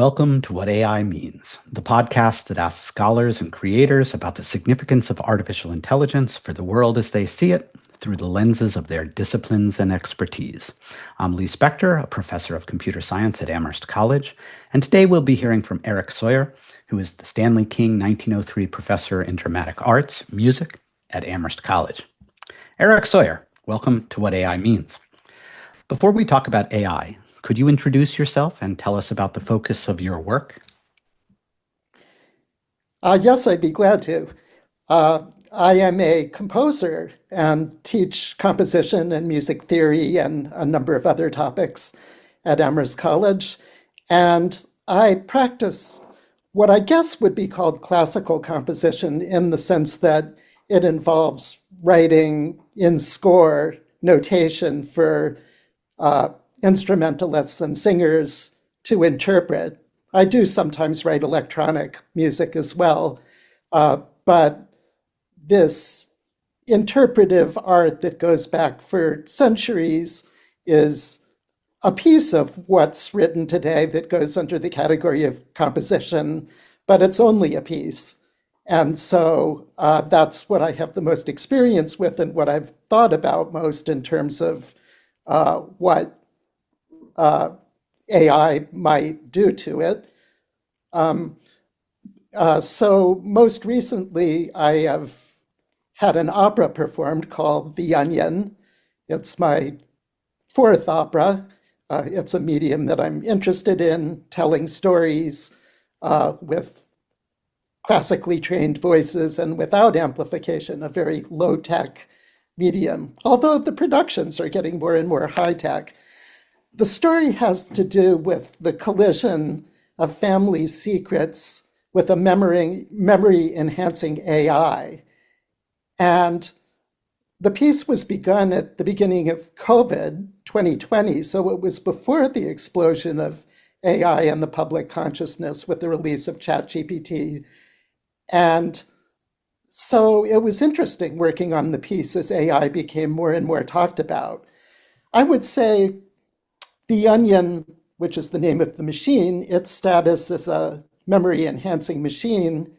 Welcome to What AI Means, the podcast that asks scholars and creators about the significance of artificial intelligence for the world as they see it through the lenses of their disciplines and expertise. I'm Lee Spector, a professor of computer science at Amherst College, and today we'll be hearing from Eric Sawyer, who is the Stanley King 1903 Professor in Dramatic Arts, Music at Amherst College. Eric Sawyer, welcome to What AI Means. Before we talk about AI, could you introduce yourself and tell us about the focus of your work? Yes, I'd be glad to. I am a composer and teach composition and music theory and a number of other topics at Amherst College. And I practice what I guess would be called classical composition in the sense that it involves writing in score notation for instrumentalists and singers to interpret. I do sometimes write electronic music as well, but this interpretive art that goes back for centuries is a piece of what's written today that goes under the category of composition, but it's only a piece. And so that's what I have the most experience with and what I've thought about most in terms of what AI might do to it. So most recently, I have had an opera performed called The Onion. It's my fourth opera. It's a medium that I'm interested in, telling stories with classically trained voices and without amplification, a very low-tech medium, although the productions are getting more and more high-tech. The story has to do with the collision of family secrets with a memory-enhancing AI. And the piece was begun at the beginning of COVID 2020, so it was before the explosion of AI in the public consciousness with the release of ChatGPT. And so it was interesting working on the piece as AI became more and more talked about. I would say The Onion, which is the name of the machine, its status as a memory-enhancing machine,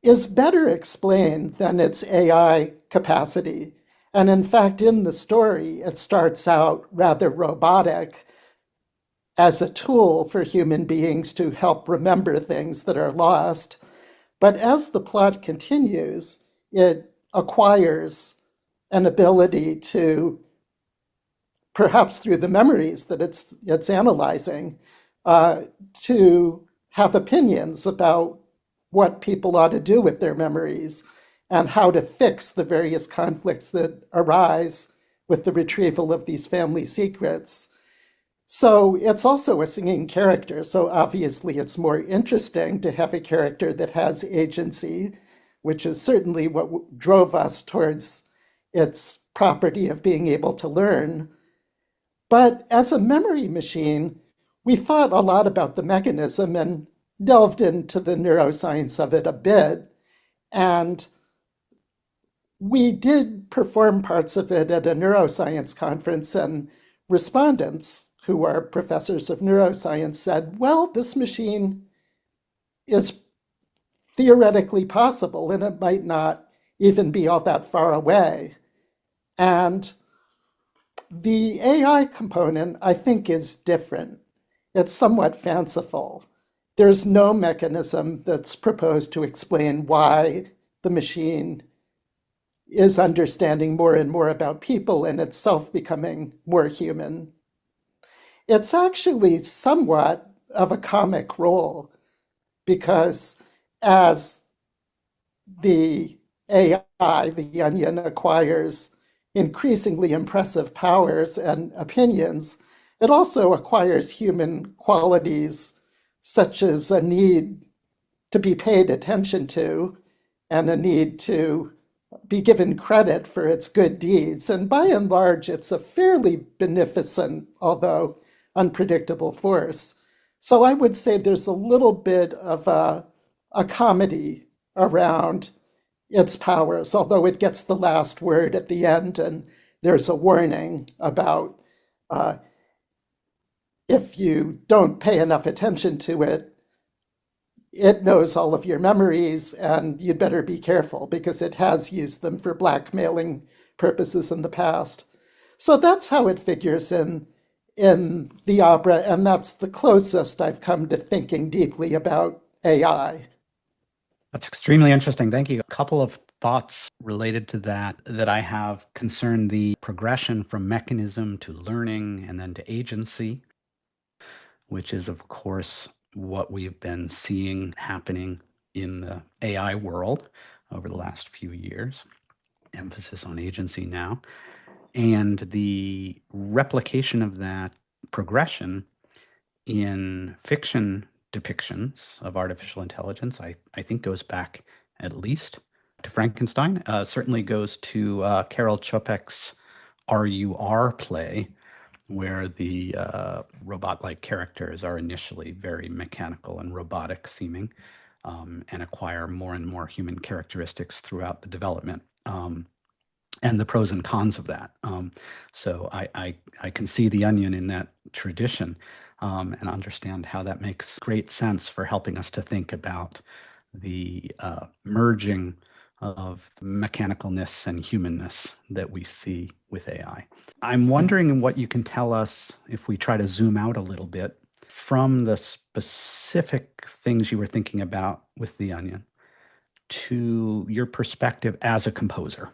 is better explained than its AI capacity. And in fact, in the story, it starts out rather robotic as a tool for human beings to help remember things that are lost. But as the plot continues, it acquires an ability to, perhaps through the memories that it's analyzing, to have opinions about what people ought to do with their memories and how to fix the various conflicts that arise with the retrieval of these family secrets. So it's also a singing character, so obviously it's more interesting to have a character that has agency, which is certainly what drove us towards its property of being able to learn. But as a memory machine, we thought a lot about the mechanism and delved into the neuroscience of it a bit. And we did perform parts of it at a neuroscience conference, and respondents who are professors of neuroscience said, well, this machine is theoretically possible, and it might not even be all that far away. And the AI component, I think, is different. It's somewhat fanciful. There's no mechanism that's proposed to explain why the machine is understanding more and more about people and itself becoming more human. It's actually somewhat of a comic role because as the AI, the Onion, acquires increasingly impressive powers and opinions, it also acquires human qualities such as a need to be paid attention to and a need to be given credit for its good deeds. And by and large, it's a fairly beneficent, although unpredictable force. So I would say there's a little bit of a comedy around its powers, although it gets the last word at the end, and there's a warning about if you don't pay enough attention to it, it knows all of your memories, and you'd better be careful because it has used them for blackmailing purposes in the past. So that's how it figures in the opera, and that's the closest I've come to thinking deeply about AI. That's extremely interesting. Thank you. A couple of thoughts related to that I have concern the progression from mechanism to learning and then to agency, which is, of course, what we've been seeing happening in the AI world over the last few years. Emphasis on agency now. And the replication of that progression in fiction depictions of artificial intelligence, I think goes back at least to Frankenstein, certainly goes to Karol Čapek's RUR play, where the robot-like characters are initially very mechanical and robotic seeming, and acquire more and more human characteristics throughout the development. And the pros and cons of that. So I can see the onion in that tradition, and understand how that makes great sense for helping us to think about the merging of mechanicalness and humanness that we see with AI. I'm wondering what you can tell us if we try to zoom out a little bit from the specific things you were thinking about with the onion to your perspective as a composer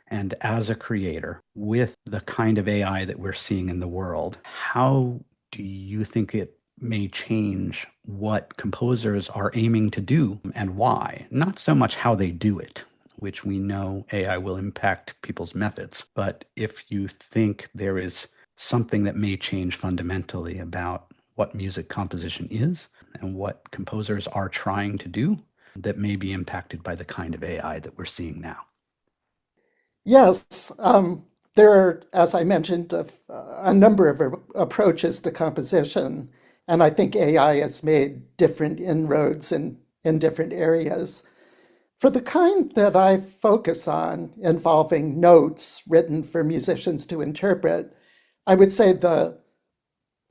and as a creator with the kind of AI that we're seeing in the world. How do you think it may change what composers are aiming to do and why? Not so much how they do it, which we know AI will impact people's methods, but if you think there is something that may change fundamentally about what music composition is and what composers are trying to do that may be impacted by the kind of AI that we're seeing now. Yes, there are, as I mentioned, a number of approaches to composition, and I think AI has made different inroads in different areas. For the kind that I focus on, involving notes written for musicians to interpret, I would say the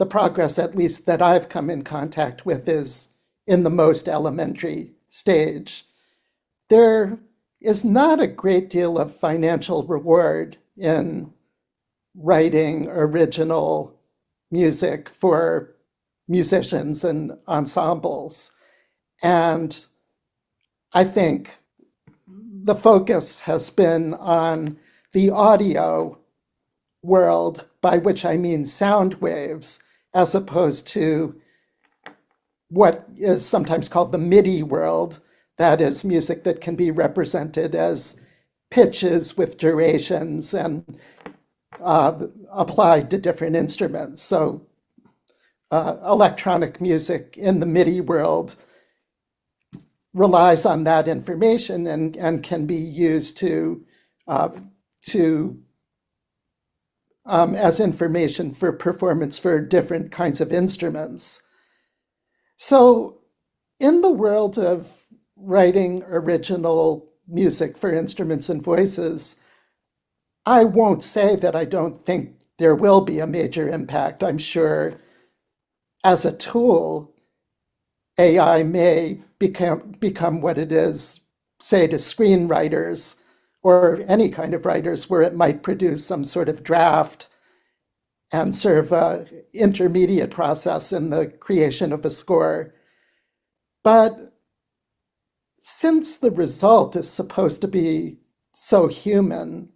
progress, at least that I've come in contact with, is in the most elementary stage. There is not a great deal of financial reward in writing original music for musicians and ensembles. And I think the focus has been on the audio world, by which I mean sound waves, as opposed to what is sometimes called the MIDI world, that is music that can be represented as pitches with durations and applied to different instruments. So electronic music in the MIDI world relies on that information and can be used as information for performance for different kinds of instruments. So in the world of writing original music for instruments and voices, I won't say that I don't think there will be a major impact. I'm sure as a tool, AI may become what it is, say, to screenwriters or any kind of writers, where it might produce some sort of draft and serve an intermediate process in the creation of a score. But since the result is supposed to be so human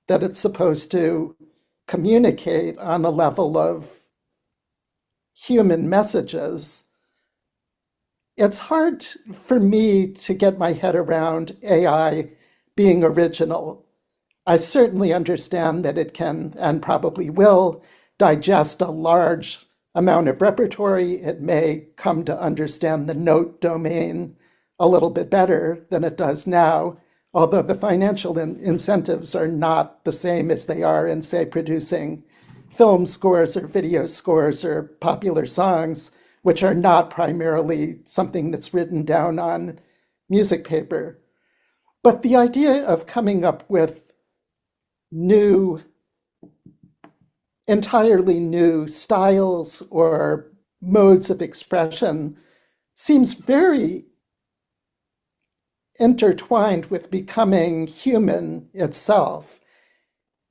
that it's supposed to communicate on a level of human messages, it's hard for me to get my head around AI being original. I certainly understand that it can, and probably will, digest a large amount of repertory. It may come to understand the note domain a little bit better than it does now, although the financial incentives are not the same as they are in, say, producing film scores or video scores or popular songs, which are not primarily something that's written down on music paper. But the idea of coming up with new entirely new styles or modes of expression seems very intertwined with becoming human itself.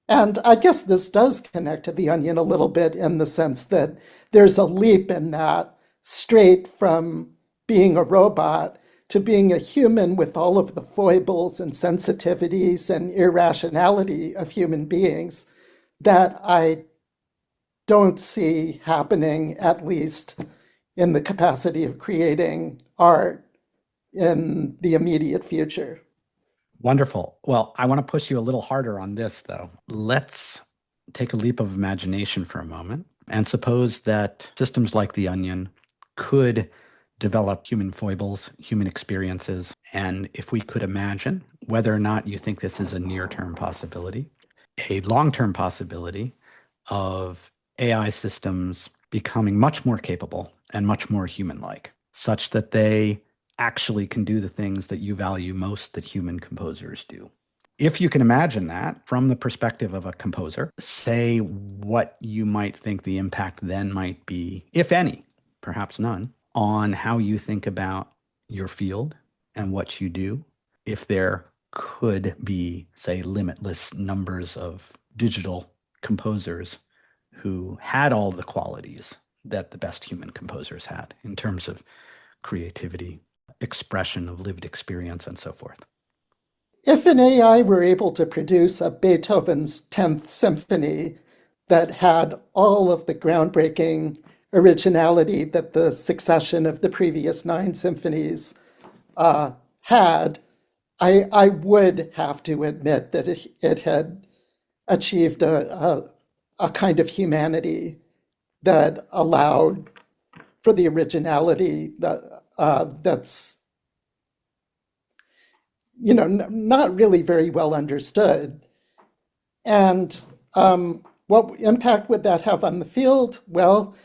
And I guess this does connect to the onion a little bit in the sense that there's a leap in that straight from being a robot to being a human with all of the foibles and sensitivities and irrationality of human beings that I don't see happening, at least in the capacity of creating art in the immediate future. Wonderful. Well, I want to push you a little harder on this, though. Let's take a leap of imagination for a moment and suppose that systems like the onion could develop human foibles, human experiences. And if we could imagine, whether or not you think this is a near-term possibility, a long-term possibility of AI systems becoming much more capable and much more human-like, such that they actually can do the things that you value most that human composers do. If you can imagine that from the perspective of a composer, say what you might think the impact then might be, if any, perhaps none, on how you think about your field and what you do. If there could be, say, limitless numbers of digital composers who had all the qualities that the best human composers had in terms of creativity, expression of lived experience, and so forth. If an AI were able to produce a Beethoven's 10th Symphony that had all of the groundbreaking originality that the succession of the previous 9 symphonies had, I would have to admit that it had achieved a kind of humanity that allowed for the originality that's not really very well understood. And what impact would that have on the field? Well,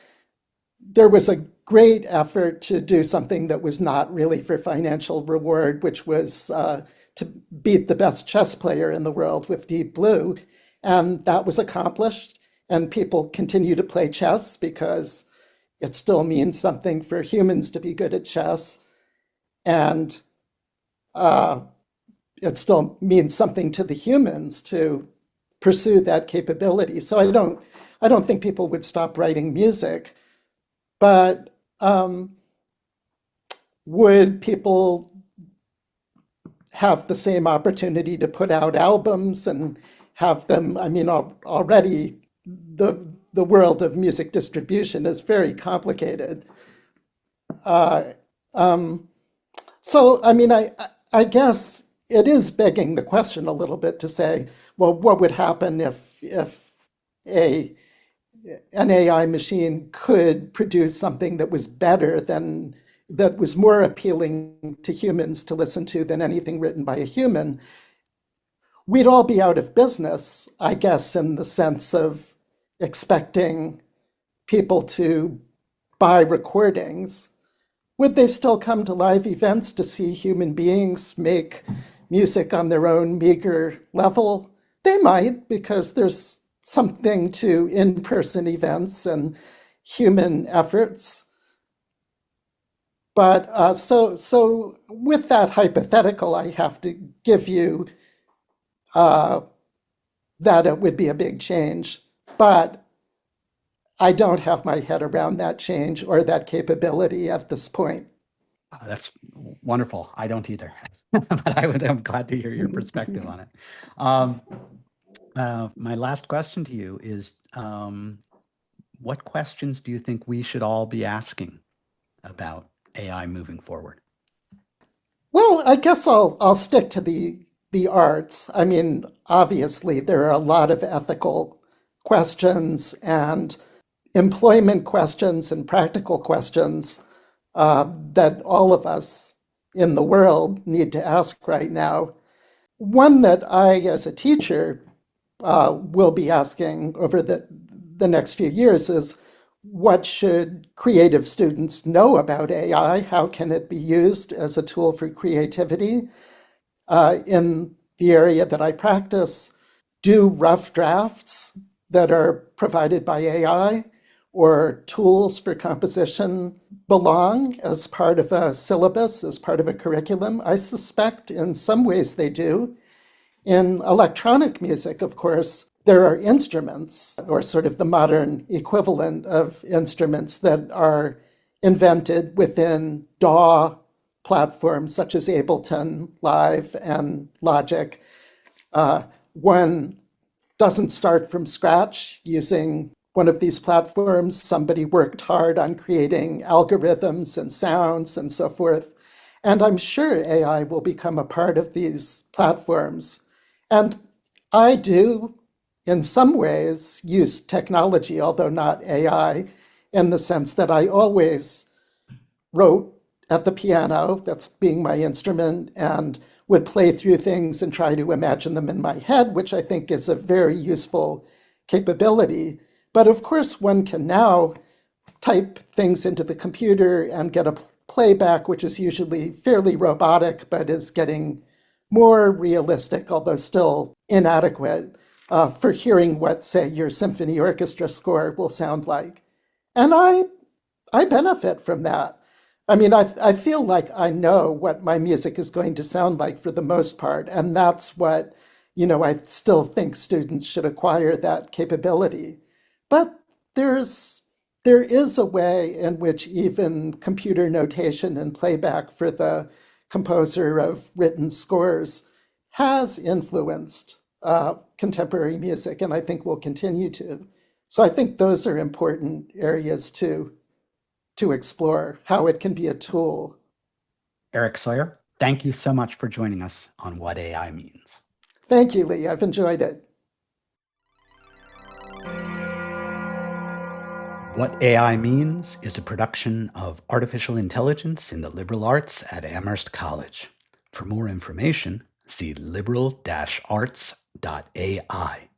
there was a great effort to do something that was not really for financial reward, which was to beat the best chess player in the world with Deep Blue. And that was accomplished. And people continue to play chess because it still means something for humans to be good at chess. And it still means something to the humans to pursue that capability. So I don't think people would stop writing music, but would people have the same opportunity to put out albums and have them? I mean, already the world of music distribution is very complicated. So, I mean, I guess it is begging the question a little bit to say, well, what would happen if an AI machine could produce something that was better than that was more appealing to humans to listen to than anything written by a human? We'd all be out of business, I guess, in the sense of expecting people to buy recordings. Would they still come to live events to see human beings make music on their own meager level? They might, because there's something to in-person events and human efforts. But so with that hypothetical, I have to give you that it would be a big change. But I don't have my head around that change or that capability at this point. That's wonderful. I don't either, but I'm glad to hear your perspective on it. My last question to you is, what questions do you think we should all be asking about AI moving forward? Well, I guess I'll stick to the arts. I mean, obviously there are a lot of ethical questions and employment questions and practical questions that all of us in the world need to ask right now. One that I, as a teacher, will be asking over the next few years is, what should creative students know about AI? How can it be used as a tool for creativity? In the area that I practice, do rough drafts that are provided by AI or tools for composition belong as part of a syllabus, as part of a curriculum? I suspect in some ways they do. In electronic music, of course, there are instruments, or sort of the modern equivalent of instruments, that are invented within DAW platforms such as Ableton Live and Logic. One doesn't start from scratch using one of these platforms. Somebody worked hard on creating algorithms and sounds and so forth. And I'm sure AI will become a part of these platforms. And I do, in some ways, use technology, although not AI, in the sense that I always wrote at the piano, that's being my instrument, and would play through things and try to imagine them in my head, which I think is a very useful capability. But of course, one can now type things into the computer and get a playback, which is usually fairly robotic, but is getting more realistic, although still inadequate, for hearing what, say, your symphony orchestra score will sound like. And I benefit from that. I mean, I feel like I know what my music is going to sound like for the most part. And that's what, I still think students should acquire that capability. But there is a way in which even computer notation and playback for the composer of written scores has influenced contemporary music, and I think will continue to. So I think those are important areas to explore how it can be a tool. Eric Sawyer, thank you so much for joining us on What AI Means. Thank you, Lee. I've enjoyed it. What AI Means is a production of Artificial Intelligence in the Liberal Arts at Amherst College. For more information, see liberal-arts.ai.